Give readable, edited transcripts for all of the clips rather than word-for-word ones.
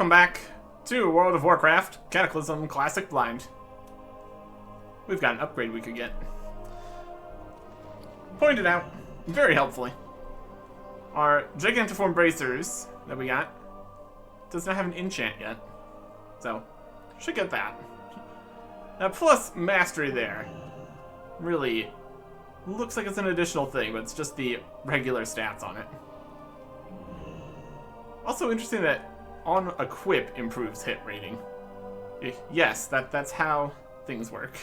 welcome back to World of Warcraft, Cataclysm, Classic Blind. We've got an upgrade we could get. Pointed out, very helpfully, our Gigantiform Bracers that we got does not have an enchant yet. So, should get that. Now, plus Mastery there really looks like it's an additional thing, but it's just the regular stats on it. Also interesting that on equip improves hit rating. Yes, that's how things work.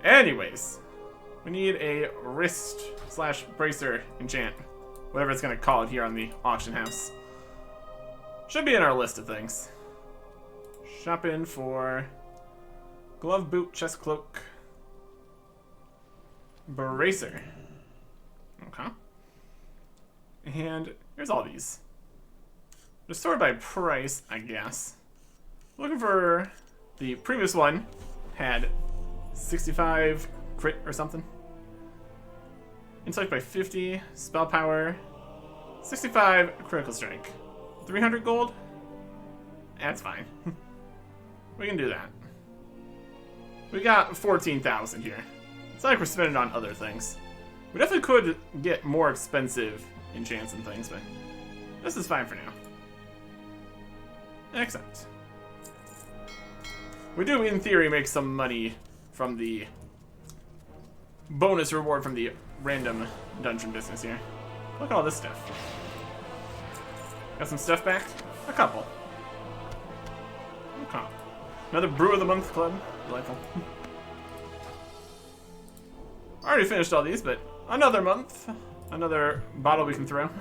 Anyways, we need a wrist/bracer enchant, whatever it's gonna call it here on the auction house. Should be in our list of things. Shop in for glove, boot, chest, cloak, bracer. Okay. And here's all these. Just sorted by price, I guess. Looking for the previous one had 65 crit or something. Intellect by 50, spell power, 65 critical strike, 300 gold. That's fine. We can do that. We got 14,000 here. It's not like we're spending on other things. We definitely could get more expensive enchants and things, but this is fine for now. Excellent. We do, in theory, make some money from the bonus reward from the random dungeon business here. Look at all this stuff. Got some stuff back? A couple. Okay. Another Brew of the Month club. Delightful. Already finished all these, but another month. Another bottle we can throw. We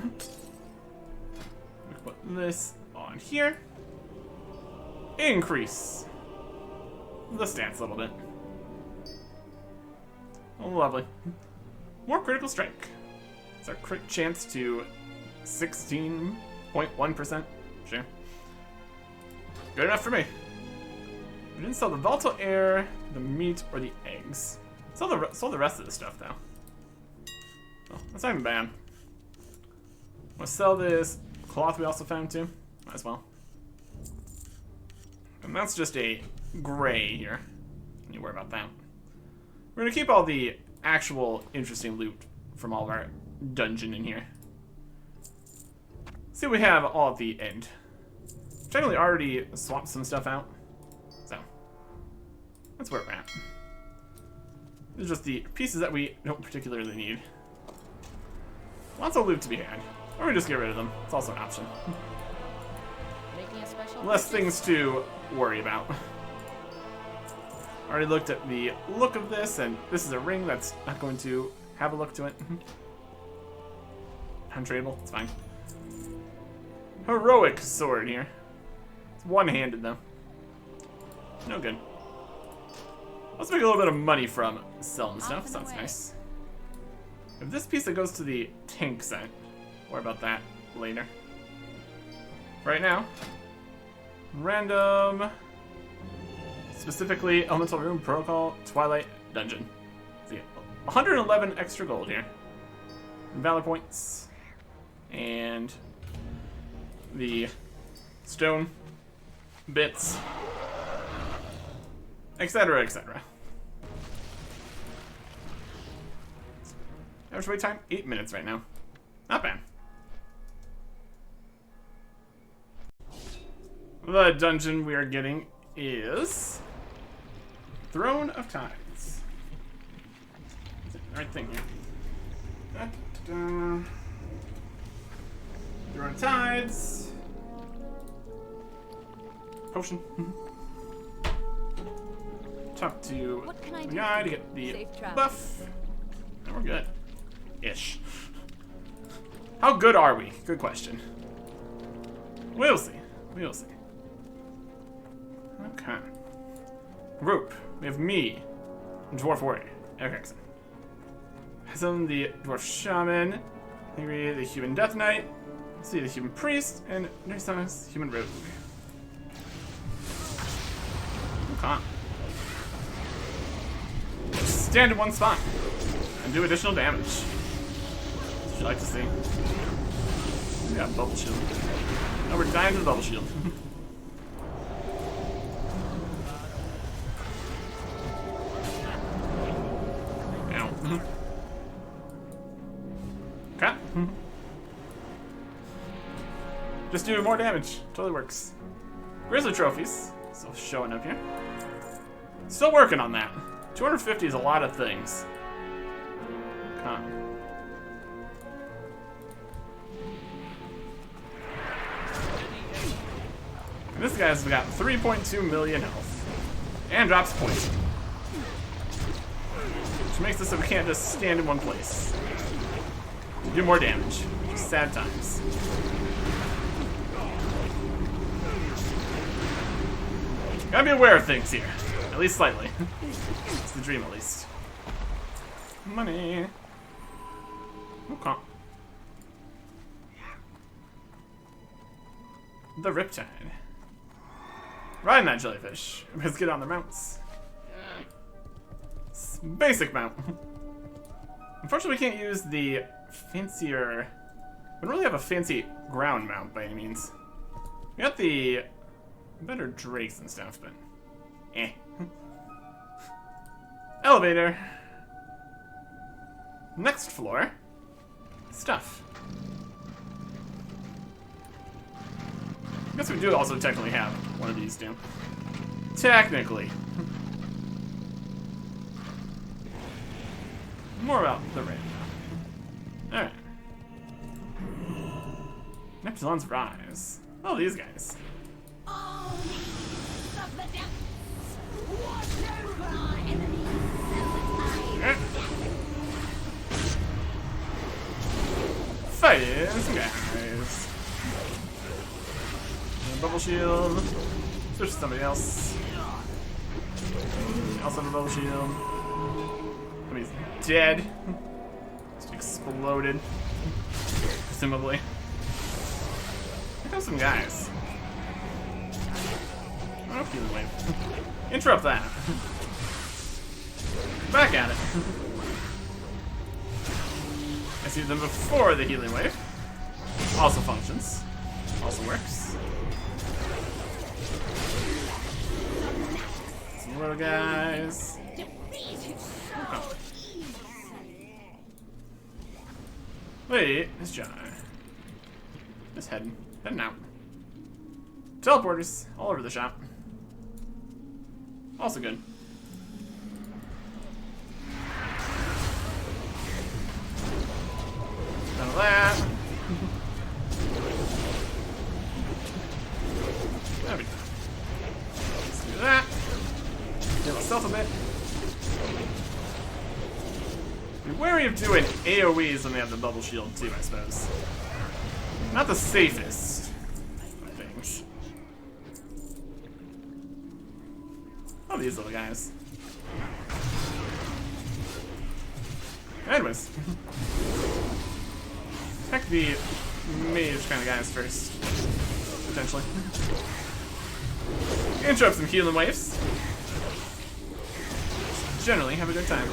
can put this on here. Increase the stats a little bit. Oh, lovely. More critical strike. It's our crit chance to 16.1%. Sure. Good enough for me. We didn't sell the volatile air, the meat, or the eggs. Sold the rest of the stuff, though. Oh, that's not even bad. We'll sell this cloth we also found, too. Might as well. And that's just a gray here. Don't you worry about that. We're gonna keep all the actual interesting loot from all of our dungeon in here. See what we have all at the end. Generally already swapped some stuff out. So, that's where we're at. These are just the pieces that we don't particularly need. Lots of loot to be had. Or we just get rid of them. It's also an option. Less things to worry about. Already looked at the look of this, and this is a ring that's not going to have a look to it. Untradeable, it's fine. Heroic sword here. It's one-handed though. No good. Let's make a little bit of money from selling stuff. Sounds nice. If this piece that goes to the tank set, worry about that later. Right now, random, specifically Elemental Room, Protocol, Twilight, Dungeon. So yeah, 111 extra gold here. Valor points. And the stone bits. Etc, etc. Average wait time, 8 minutes right now. Not bad. The dungeon we are getting is Throne of Tides. Is it the right thing here? Throne of Tides. Potion. Talk to the guy to get the buff. And we're good. Ish. How good are we? Good question. We'll see. We'll see. Okay. Group. We have me, Dwarf Warrior, Erickson. Hassan, the Dwarf Shaman, Henry, the Human Death Knight, See, the Human Priest, and Nersa's Human Rogue. Okay. Stand in one spot and do additional damage. What would you like to see? We got bubble shield. Oh, we're dying to the bubble shield. Ow. Okay. Just do more damage. Totally works. Grizzly trophies. Still showing up here. Still working on that. 250 is a lot of things. Huh. And this guy's got 3.2 million health. And drops poison. Which makes it so we can't just stand in one place. We do more damage. Just sad times. Gotta be aware of things here. At least slightly. It's the dream, at least. Money. Okay. The Riptide. Riding that jellyfish. Let's get on the mounts. Basic mount. Unfortunately, we can't use the fancier... We don't really have a fancy ground mount by any means. We got the better drakes and stuff, but... eh. Elevator. Next floor. Stuff. I guess we do also technically have one of these two. Technically. More about the raid now. Alright. Neptulon's Rise. Oh, these guys. Fighting some guys. Bubble shield. Switch to somebody else. Also have a bubble shield. Somebody's dead. Just exploded. Presumably. Here comes some guys. Oh, healing wave. Interrupt that. Back at it. I see them before the healing wave. Also functions. Also works. Some little guys. Oh. Wait, this John. Just heading out. Teleporters all over the shop. Also good. None of that. That'd be fun. Let's do that. Get myself a bit. Be wary of doing AoEs when they have the bubble shield too, I suppose. Not the safest of things. Oh, these little guys. Anyways. Attack the mage kind of guys first. Potentially. Interrupt some healing waves. Generally, have a good time.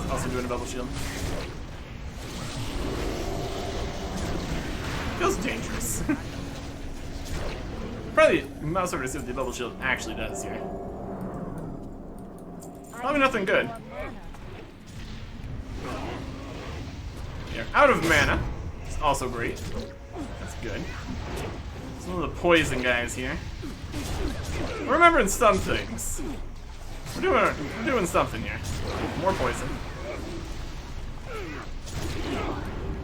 Also doing a bubble shield. Feels dangerous. Probably mouse over to see what the bubble shield actually does here. Probably nothing good. You're out of mana. It's also great. That's good. Some of the poison guys here. We're remembering some things. We're doing something here. More poison.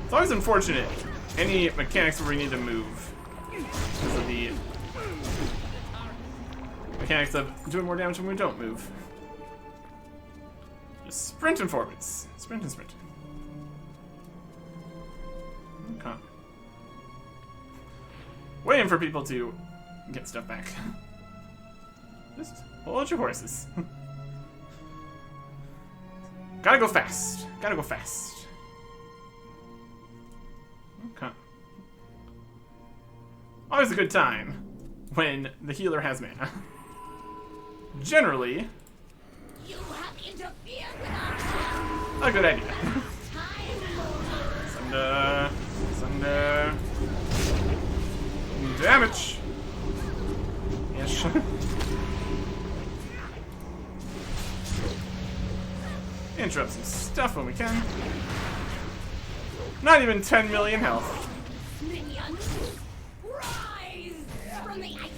It's always unfortunate. Any mechanics where we need to move because of the mechanics of doing more damage when we don't move. Just sprinting forwards. Sprinting. Okay. Waiting for people to get stuff back. Just hold your horses. Gotta go fast. Okay. Always a good time when the healer has mana. Generally. You have interfered with our a good idea. Thunder. Damage. Ish. Interrupt some stuff when we can. Not even 10 million health. Minions, rise from the ice.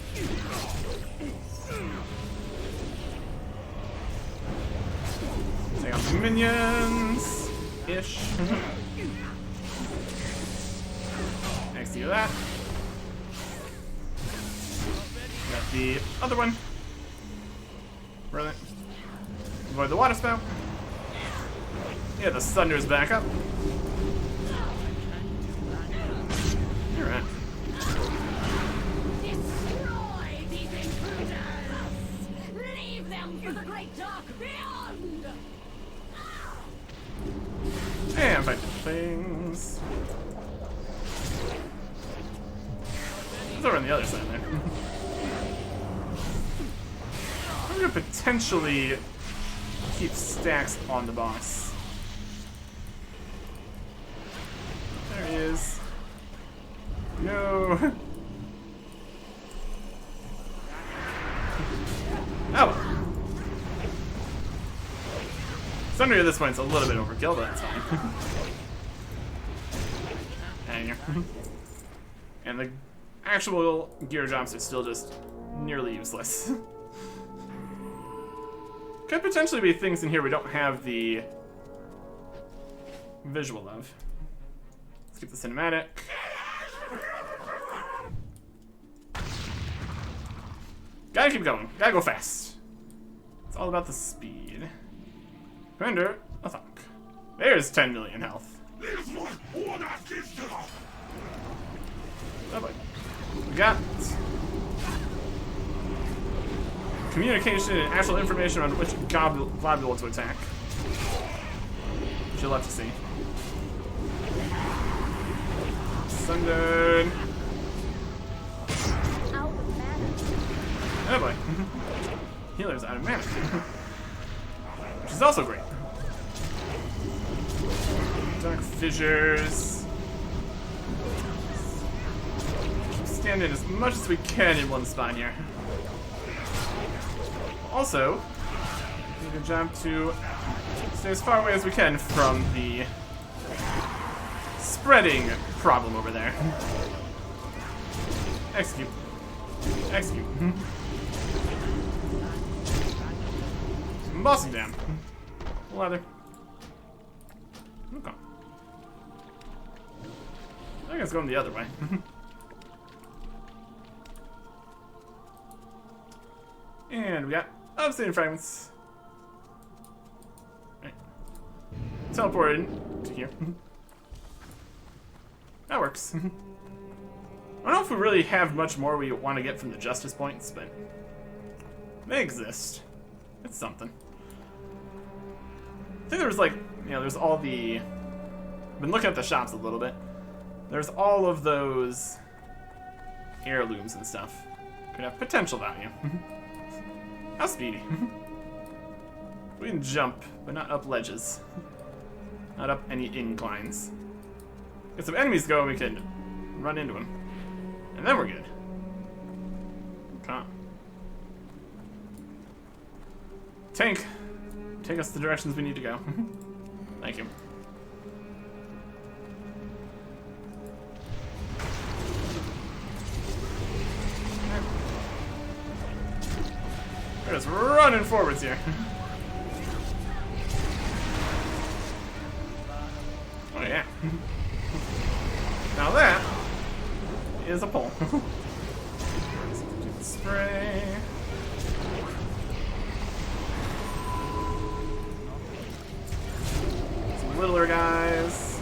Take out some minions. Ish. Next to that. Got the other one. Brilliant. Avoid the water spout. Yeah, the thunder's back up. You're right. Destroy these intruders. Leave them for the great dark beyond. And fight things. It's over on the other side there. I'm gonna potentially keep stacks on the boss. There he is. No. Oh. Thunder at this point is a little bit overkill, but that's fine. Hang here. And the actual gear jumps are still just nearly useless. Could potentially be things in here we don't have the visual of. Let's get the cinematic. Gotta keep going. Gotta go fast. It's all about the speed. Commander, a thunk. There's 10 million health. Oh boy. We got communication and actual information on which globule to attack. Which you'll have to see. Sundered. Oh boy. Healer's out of mana. Which is also great. Dark fissures. Keep standing as much as we can in one spot here. Also, we can jump to stay as far away as we can from the spreading problem over there. Execute. Execute. Bossing down. Leather. Okay. I think it's going the other way. And we got obsidian fragments. Right. Teleported to here. That works. I don't know if we really have much more we want to get from the justice points, but they exist. It's something. I think there was like, you know, there's all the... I've been looking at the shops a little bit. There's all of those heirlooms and stuff. Could have potential value. How speedy. We can jump, but not up ledges. Not up any inclines. If some enemies go, we can run into them. And then we're good. Okay. Tank, take us the directions we need to go. Thank you. We're just running forwards here. Oh yeah. Now that is a pole. Spray. Some littler guys.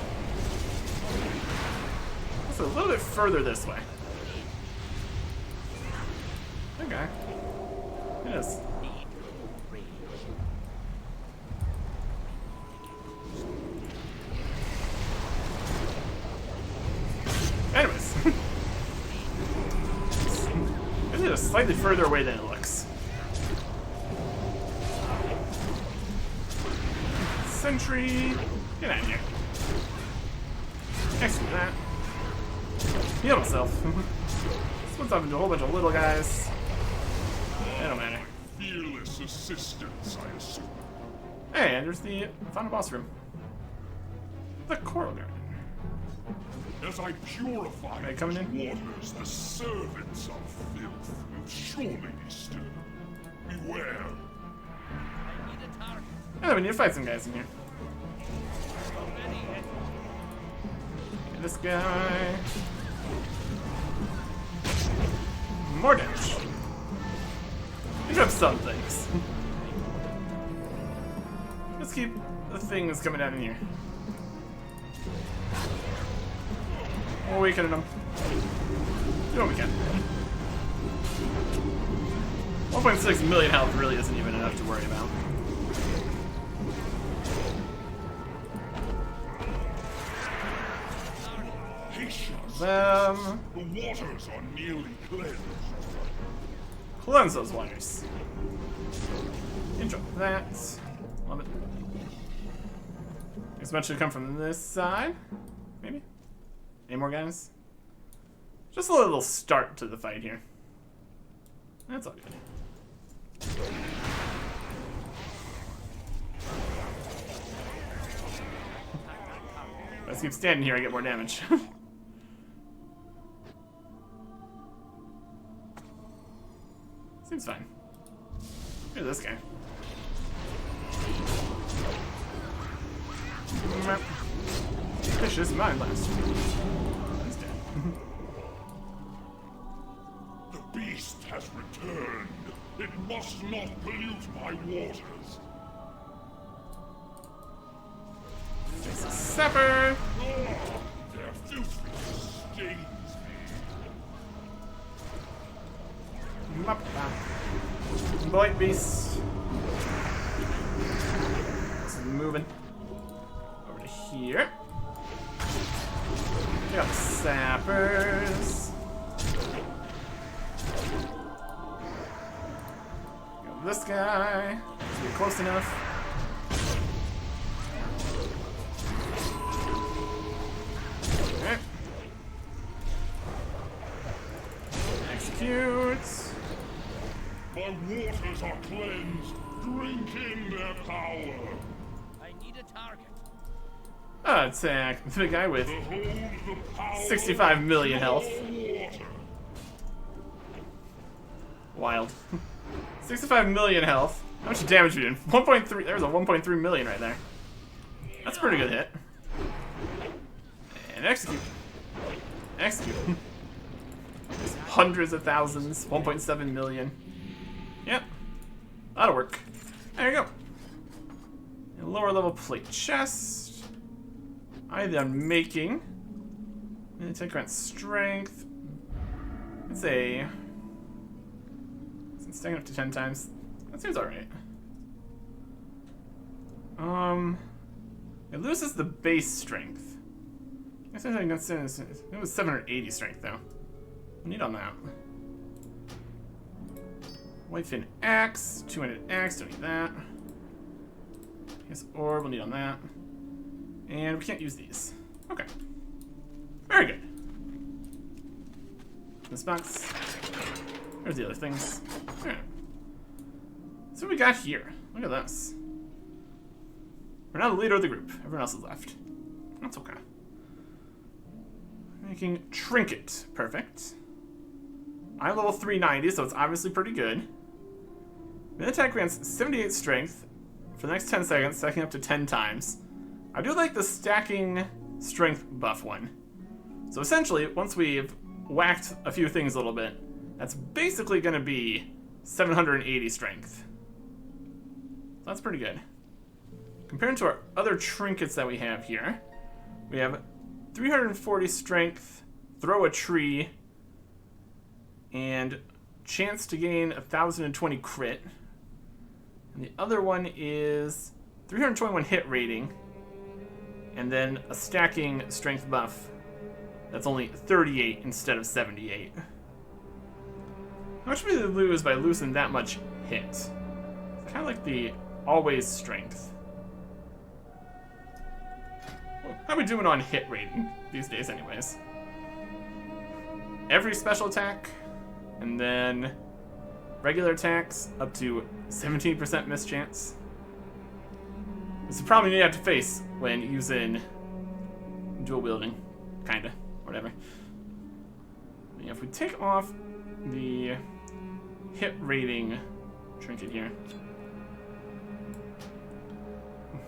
It's a little bit further this way. Okay. Yes. Anyways. This is just slightly further away than it looks. sentry. Get out of here. Execute that. Heal himself. Splits off into a whole bunch of little guys. They don't matter. Fearless assistance, I assume. Hey, and there's the final boss room. The Coral Garden. As I purify Are they coming in? these waters, the servants of filth will surely be stirred. Beware. Oh, we need to fight some guys in here. Get this guy. More damage. We have some things. Let's keep the things coming down in here. We're weakening them. Do what we can. 1.6 million health really isn't even enough to worry about. Patience. The waters are nearly cleansed. cleanse those waters. Enjoy that. Love it. This much should come from this side. Maybe? Any more guys? Just a little start to the fight here. That's all good. Let's keep standing here, I get more damage. Seems fine. Look at this guy. Vicious Mind Blast. He's dead. The beast has returned. It must not pollute my waters. Face a Sapper. Oh, their filthiness stains me. Blight Beast. This is moving. Over to here. We got the Sappers. Got this guy. Let's get close enough. Okay. Execute. My waters are cleansed. Drink in their power. I need a target. Attack the guy with Behold the power 65 million health. of water. Wild. 65 million health. How much damage we did? 1.3. There's a 1.3 million right there. That's a pretty good hit. And execute. Execute. There's hundreds of thousands. 1.7 million. Yep. That'll work. There you go. A lower level plate chest. I'm making. Take grant strength. It's a. It's staying up to 10 times. That seems alright. It loses the base strength. I guess I can consider it was 780 strength though. We need on that. Whitefin axe, 200 axe, don't need that. I guess orb we'll need on that. And we can't use these. Okay. Very good. This box. There's the other things. Alright. So what we got here. Look at this. We're now the leader of the group. Everyone else is left. That's okay. Making trinket. Perfect. I'm level 390, so it's obviously pretty good. Min attack grants 78 strength for the next 10 seconds, stacking up to 10 times. I do like the stacking strength buff one. So essentially, once we've whacked a few things a little bit, that's basically going to be 780 strength. That's pretty good. Compared to our other trinkets that we have here, we have 340 strength, throw a tree, and chance to gain 1,020 crit. And the other one is 321 hit rating, and then a stacking strength buff that's only 38 instead of 78. How much do we lose by losing that much hit? It's kind of like the always strength. How are we doing on hit rating these days, anyways? Every special attack, and then regular attacks up to 17% miss chance. It's a problem you have to face when using dual wielding, kinda, whatever. Yeah, if we take off the hit rating trinket here,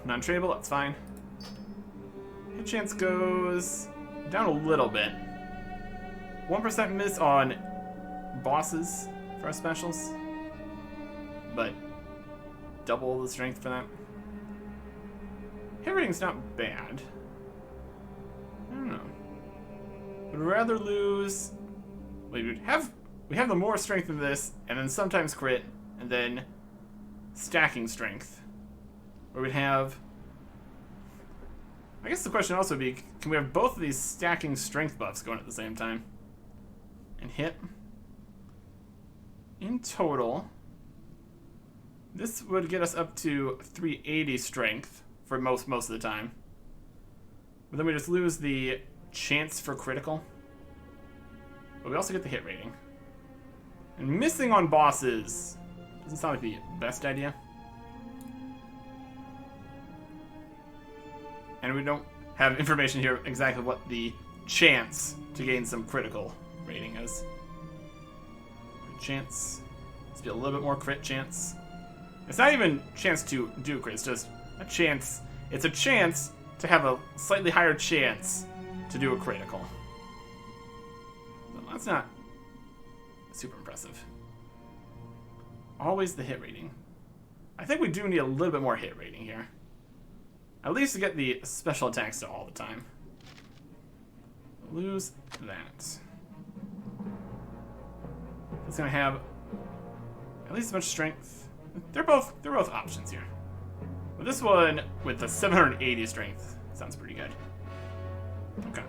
non-tradable, that's fine. Hit chance goes down a little bit. 1% miss on bosses for our specials, but double the strength for that. Hit rating's not bad. I don't know. Would rather lose. We have the more strength in this, and then sometimes crit, and then stacking strength. Or we'd have. I guess the question also would be, can we have both of these stacking strength buffs going at the same time? And hit. In total, this would get us up to 380 strength for most of the time. But then we just lose the chance for critical. But we also get the hit rating. And missing on bosses doesn't sound like the best idea. And we don't have information here exactly what the chance to gain some critical rating is. Chance. Let's be a little bit more crit chance. It's not even chance to do crit, it's just a chance. It's a chance to have a slightly higher chance to do a critical. So that's not super impressive. Always the hit rating. I think we do need a little bit more hit rating here. At least to get the special attacks to all the time. Lose that. It's gonna have at least as much strength. They're both options here. But this one with the 780 strength sounds pretty good. Okay.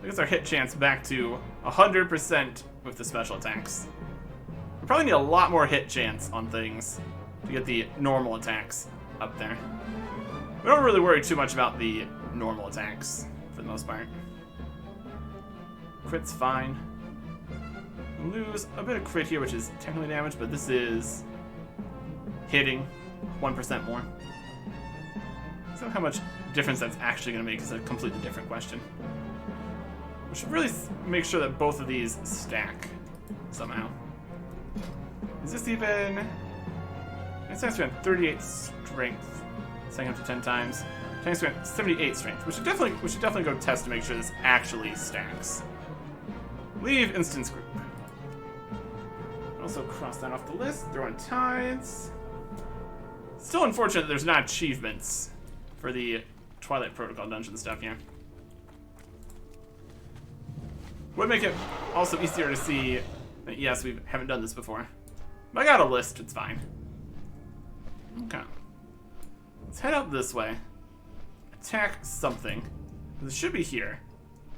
I guess our hit chance back to 100% with the special attacks. We probably need a lot more hit chance on things to get the normal attacks up there. We don't really worry too much about the normal attacks for the most part. Crit's fine. Lose a bit of crit here, which is technically damage, but this is hitting 1% more. So how much difference that's actually going to make is a completely different question. We should really make sure that both of these stack somehow. Is this even... It's actually on 38 strength, second up to 10 times. Tanks went 78 strength. We should definitely go test to make sure this actually stacks. Leave instance group. Also cross that off the list. Throw in tides. Still unfortunate that there's not achievements for the Twilight Protocol dungeon stuff here. Would make it also easier to see that, yes, we haven't done this before. But I got a list, it's fine. Okay. Let's head out this way. Attack something. This should be here.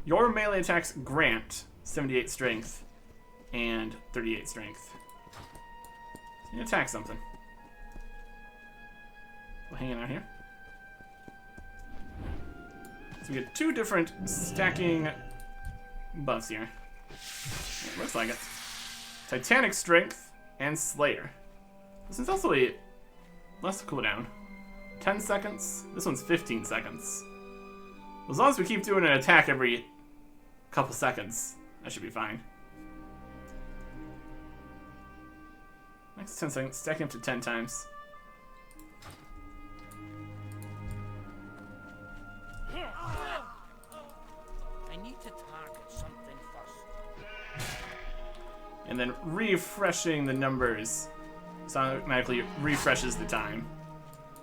Your melee attacks grant 78 strength and 38 strength. So you attack something. We'll hang out here. So we get two different stacking buffs here. It looks like it. Titanic Strength and Slayer. This one's also a less cooldown. 10 seconds. This one's 15 seconds. As long as we keep doing an attack every couple seconds, that should be fine. Next 10 seconds, stacking up to 10 times. I need to target something first. And then refreshing the numbers so automatically refreshes the time.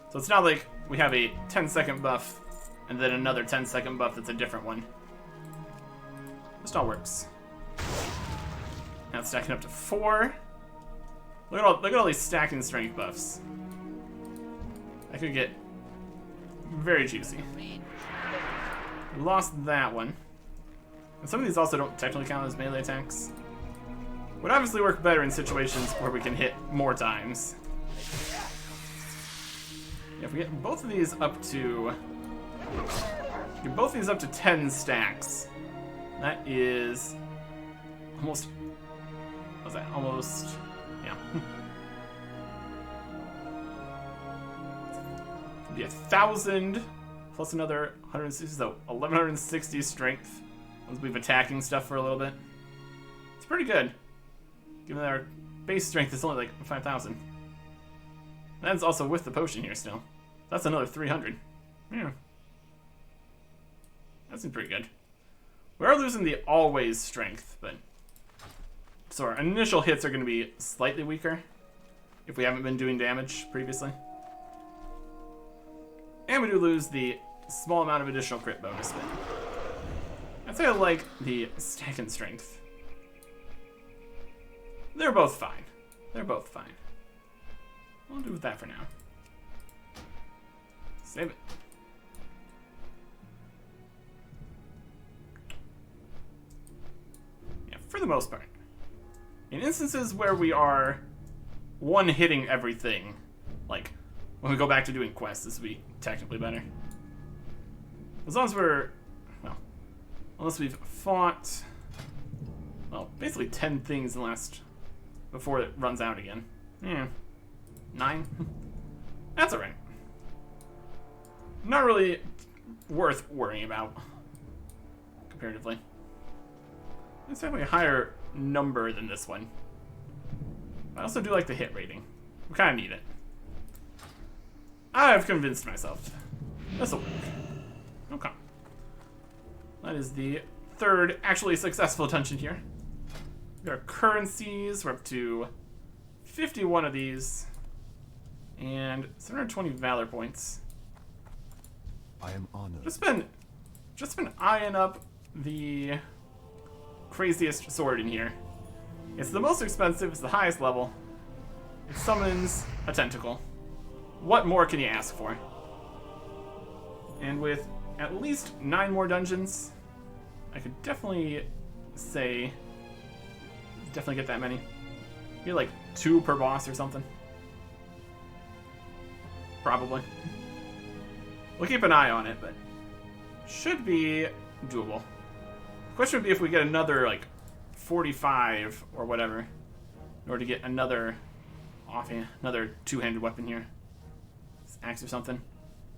So it's not like we have a 10-second buff and then another 10-second buff that's a different one. This all works. Now it's stacking up to 4. Look at all these stacking strength buffs. That could get very juicy. We lost that one. And some of these also don't technically count as melee attacks. Would obviously work better in situations where we can hit more times. Yeah, if we get both of these up to Get both these up to 10 stacks. That is almost. What was that? Almost. Yeah. It'd be 1,000 plus another 160, so 1,160 strength once we've attacking stuff for a little bit. It's pretty good, given that our base strength is only like 5,000. That's also with the potion here still. That's another 300. Yeah. That seems pretty good. We are losing the always strength, but so our initial hits are going to be slightly weaker if we haven't been doing damage previously. And we do lose the small amount of additional crit bonus, but I'd say I like the stack and strength. They're both fine. They're both fine. We'll do with that for now. Save it. Yeah, for the most part. In instances where we are one-hitting everything, like when we go back to doing quests, this would be technically better. As long as we're, well, unless we've fought, well, basically 10 things in the last, before it runs out again. Yeah, 9? That's alright. Not really worth worrying about, comparatively. It's definitely a higher number than this one. I also do like the hit rating. We kind of need it. I've convinced myself. This'll work. Okay. That is the third actually successful dungeon here. We got our currencies. We're up to 51 of these. And 720 valor points. I am honored. Just been eyeing up the craziest sword in here. It's the most expensive, it's the highest level. It summons a tentacle. What more can you ask for? And with at least 9 more dungeons, I could definitely say, definitely get that many. Maybe like 2 per boss or something. Probably. We'll keep an eye on it, but should be doable. The question would be if we get another like 45 or whatever in order to get another another two-handed weapon here. This axe or something.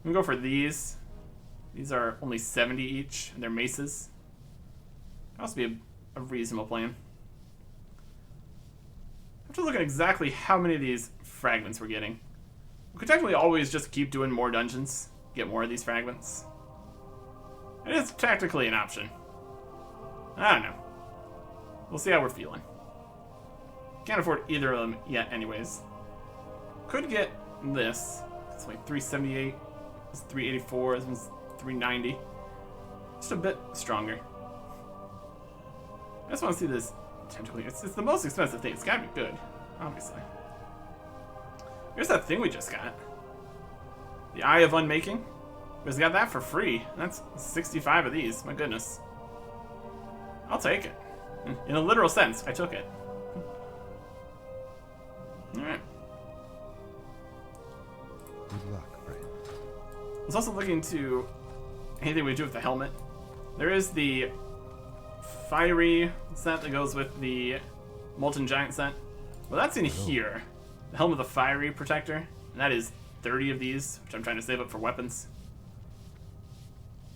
We can go for these. These are only 70 each, and they're maces. That must be a reasonable plan. I have to look at exactly how many of these fragments we're getting. We could technically always just keep doing more dungeons, get more of these fragments. It is technically an option. I don't know. We'll see how we're feeling. Can't afford either of them yet anyways. Could get this. It's like 378. It's 384. This one's 390. Just a bit stronger. I just want to see this tentacle. It's the most expensive thing. It's gotta be good, obviously. Here's that thing we just got. The Eye of Unmaking. We just got that for free. That's 65 of these. My goodness. I'll take it. In a literal sense, I took it. Alright. Good luck, friend. I was also looking to anything we do with the helmet. There is the fiery set that goes with the Molten Giant set. Well, that's in here. The Helm of the Fiery Protector. And that is 30 of these, which I'm trying to save up for weapons.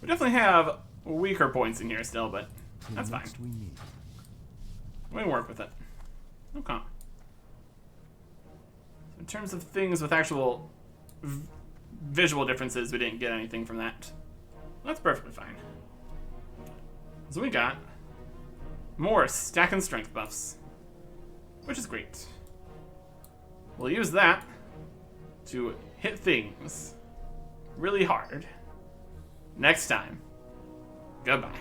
We definitely have weaker points in here still, but that's fine. We can work with it. Okay. So in terms of things with actual visual differences, we didn't get anything from that. That's perfectly fine. So we got more stack and strength buffs, which is great. We'll use that to hit things really hard next time. Goodbye.